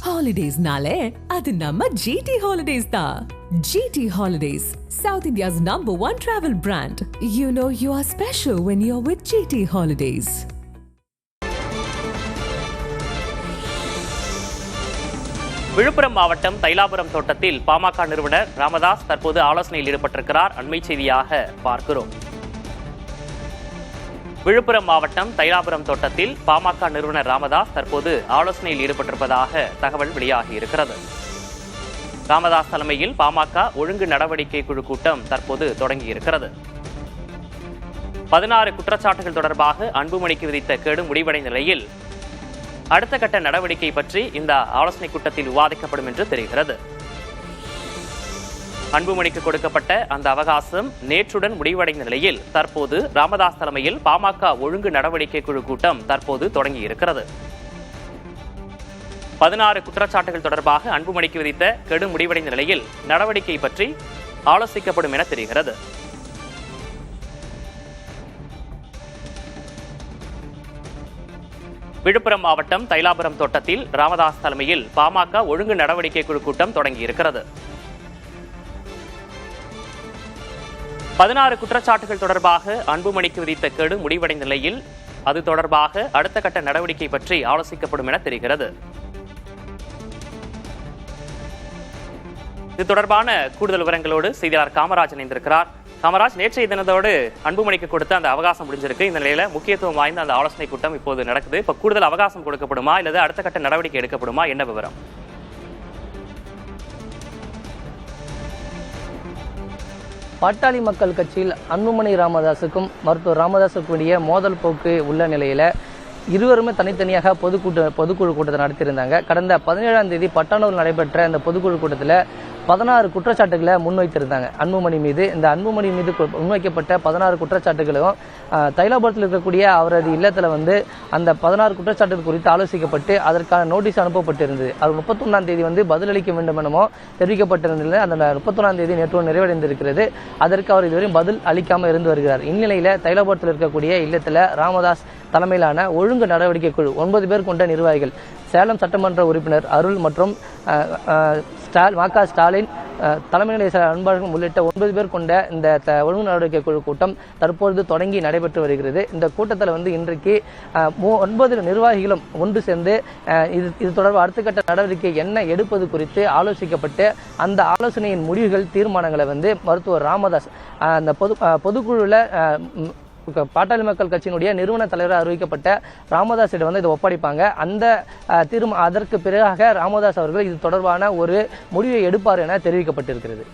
Holidays-nale, adu namma GT Holidays da. GT Holidays, South India's #1 travel brand. You know you are special when you're with GT Holidays. Villupuram மாவட்டம் தைலாபுரம் தோட்டத்தில் பாமக நிறுவனர் ராமதாஸ் தற்போது ஆலோசனையில் ஈடுபட்டிருக்கிறார். அண்மை செய்தியாக பார்க்கிறோம். விழுப்புரம் மாவட்டம் தைலாபுரம் தோட்டத்தில் பாமக நிறுவனர் ராமதாஸ் தற்போது ஆலோசனையில் ஈடுபட்டிருப்பதாக தகவல் வெளியாகி இருக்கிறது. ராமதாஸ் தலைமையில் பாமக ஒழுங்கு நடவடிக்கை குழு கூட்டம் தற்போது தொடங்கியிருக்கிறது. 16 குற்றச்சாட்டுகள் தொடர்பாக அன்புமணிக்கு விதித்த கெடு முடிவடைந்த நிலையில் அடுத்த கட்ட நடவடிக்கை பற்றி இந்த ஆலோசனை கூட்டத்தில் விவாதிக்கப்படும் என்று தெரிகிறது. அன்புமணிக்கு கொடுக்கப்பட்ட அந்த அவகாசம் நேற்றுடன் முடிவடைந்த நிலையில் தற்போது ராமதாஸ் தலைமையில் பாமக ஒழுங்கு நடவடிக்கை குழு கூட்டம் தற்போது தொடங்கியிருக்கிறது. 16 குற்றச்சாட்டுகள் தொடர்பாக அன்புமணிக்கு விதித்த கெடு முடிவடைந்த நிலையில் நடவடிக்கை பற்றி ஆலோசிக்கப்படும் என தெரிகிறது. விழுப்புரம் மாவட்டம் தைலாபுரம் தோட்டத்தில் ராமதாஸ் தலைமையில் பாமக ஒழுங்கு நடவடிக்கை குழு கூட்டம் தொடங்கியிருக்கிறது. 16 குற்றச்சாட்டுகள் தொடர்பாக அன்புமணிக்கு விதித்த கெடு முடிவடைந்த நிலையில் அது தொடர்பாக அடுத்த கட்ட நடவடிக்கை பற்றி ஆலோசிக்கப்படும் என தெரிகிறது. இது தொடர்பான கூடுதல் விவரங்களோடு செய்தியாளர் காமராஜ் இணைந்திருக்கிறார். காமராஜ், நேற்றைய தினத்தோடு அன்புமணிக்கு கொடுத்த அந்த அவகாசம் முடிஞ்சிருக்கு. இந்த நிலையில முக்கியத்துவம் வாய்ந்த அந்த ஆலோசனை கூட்டம் இப்போது நடக்குது. இப்ப கூடுதல் அவகாசம் கொடுக்கப்படுமா இல்லது அடுத்த கட்ட நடவடிக்கை எடுக்கப்படுமா? என்ன விவரம்? பாட்டாளி மக்கள் கட்சியில் அன்புமணி ராமதாஸுக்கும் மருத்துவர் ராமதாஸுக்கும் இடையே மோதல் போக்கு உள்ள நிலையில இருவருமே தனித்தனியாக பொதுக்குழு கூட்டத்தை நடத்தியிருந்தாங்க. கடந்த 17ஆம் தேதி பட்டானூரில் நடைபெற்ற இந்த பொதுக்குழு கூட்டத்தில் 16 குற்றச்சாட்டுகளை முன்வைத்திருந்தாங்க அன்புமணி மீது. இந்த அன்புமணி மீது முன்வைக்கப்பட்ட 16 குற்றச்சாட்டுகளும் தைலாபுரத்தில் இருக்கக்கூடிய அவரது இல்லத்தில் அந்த 16 குற்றச்சாட்டுகள் குறித்து ஆலோசிக்கப்பட்டு அதற்கான நோட்டீஸ் அனுப்பப்பட்டிருந்தது. அது 31ஆம் தேதி பதிலளிக்க வேண்டும் எனமோ தெரிவிக்கப்பட்டிருந்தது. அந்த 31ஆம் தேதி நேற்று நிறைவடைந்திருக்கிறது. அதற்கு அவர் இதுவரை பதில் அளிக்காமல் இருந்து வருகிறார். இந்நிலையில் தைலாபுரத்தில் இருக்கக்கூடிய இல்லத்தில் ராமதாஸ் தலைமையிலான ஒழுங்கு நடவடிக்கை குழு 9 பேர் கொண்ட நிர்வாகிகள், சேலம் சட்டமன்ற உறுப்பினர் அருள் மற்றும் ம.க. ஸ்டாலின், தலைமை செயலர் அன்பழகன் உள்ளிட்ட 9 பேர் கொண்ட இந்த ஒழுங்கு நடவடிக்கை குழு கூட்டம் தற்பொழுது தொடங்கி நடைபெற்று வருகிறது. இந்த கூட்டத்தில் இன்றைக்கு 9 நிர்வாகிகளும் ஒன்று சேர்ந்து இது தொடர்பாக அடுத்த கட்ட நடவடிக்கை என்ன எடுப்பது குறித்து ஆலோசிக்கப்பட்டு அந்த ஆலோசனையின் முடிவுகள் தீர்மானங்களை மருத்துவர் ராமதாஸ் அந்த பொதுக்குழுவில் பாட்டாளி மக்கள் கட்சியினுடைய நிறுவன தலைவராக அறிவிக்கப்பட்ட ராமதாஸிடம் இதை ஒப்படைப்பாங்க. அந்த அதற்கு பிறகாக ராமதாஸ் அவர்கள் இது தொடர்பான ஒரு முடிவை எடுப்பார் என தெரிவிக்கப்பட்டிருக்கிறது.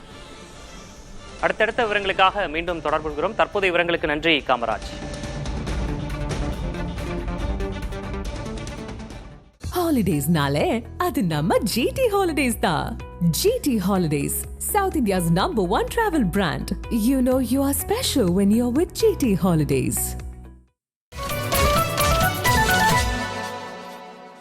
அடுத்தடுத்த விவரங்களுக்காக மீண்டும் தொடர்பு கொள்கிறோம். தற்போதைய விவரங்களுக்கு நன்றி Kamaraj. Holidays-nale, adu namma GT Holidays da. GT Holidays, South India's #1 travel brand. You know you are special when you're with GT Holidays.